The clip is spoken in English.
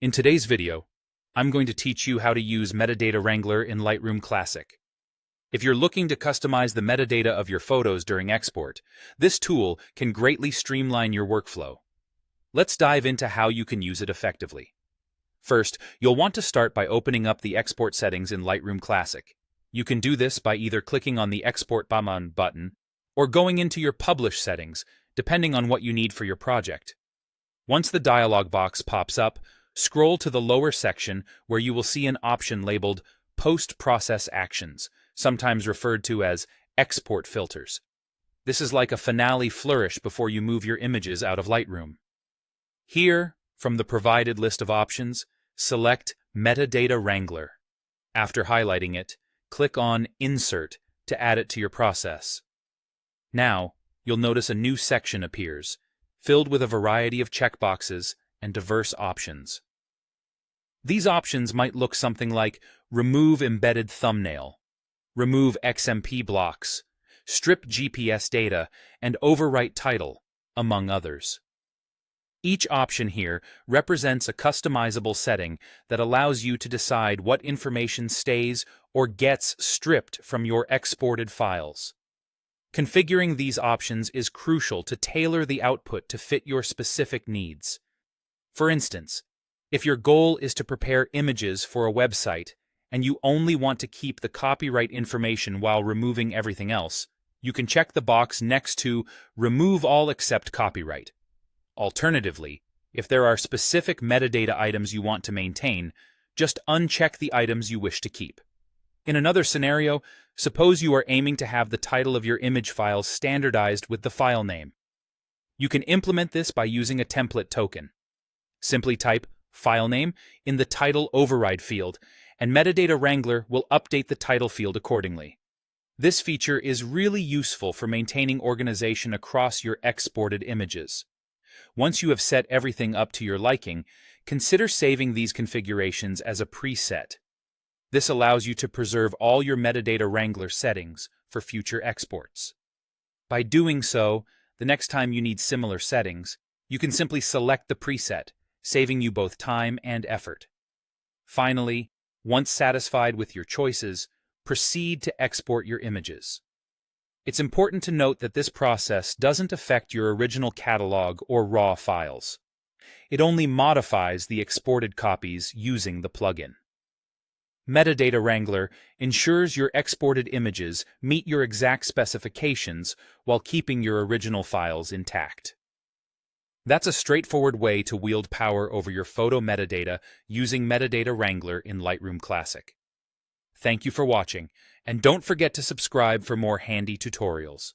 In today's video, I'm going to teach you how to use Metadata Wrangler in Lightroom Classic. If you're looking to customize the metadata of your photos during export, this tool can greatly streamline your workflow. Let's dive into how you can use it effectively. First, you'll want to start by opening up the export settings in Lightroom Classic. You can do this by either clicking on the Export button or going into your Publish settings, depending on what you need for your project. Once the dialog box pops up, scroll to the lower section where you will see an option labeled Post-Process Actions, sometimes referred to as Export Filters. This is like a finale flourish before you move your images out of Lightroom. Here, from the provided list of options, select Metadata Wrangler. After highlighting it, click on Insert to add it to your process. Now, you'll notice a new section appears, filled with a variety of checkboxes and diverse options. These options might look something like Remove Embedded Thumbnail, Remove XMP Blocks, Strip GPS Data, and Overwrite Title, among others. Each option here represents a customizable setting that allows you to decide what information stays or gets stripped from your exported files. Configuring these options is crucial to tailor the output to fit your specific needs. For instance, if your goal is to prepare images for a website and you only want to keep the copyright information while removing everything else, you can check the box next to Remove All Except Copyright. Alternatively, if there are specific metadata items you want to maintain, just uncheck the items you wish to keep. In another scenario, suppose you are aiming to have the title of your image files standardized with the file name. You can implement this by using a template token. Simply type file name in the title override field, and Metadata Wrangler will update the title field accordingly. This feature is really useful for maintaining organization across your exported images. Once you have set everything up to your liking, consider saving these configurations as a preset. This allows you to preserve all your Metadata Wrangler settings for future exports. By doing so, the next time you need similar settings, you can simply select the preset, saving you both time and effort. Finally, once satisfied with your choices, proceed to export your images. It's important to note that this process doesn't affect your original catalog or raw files. It only modifies the exported copies using the plugin. Metadata Wrangler ensures your exported images meet your exact specifications while keeping your original files intact. That's a straightforward way to wield power over your photo metadata using Metadata Wrangler in Lightroom Classic. Thank you for watching, and don't forget to subscribe for more handy tutorials.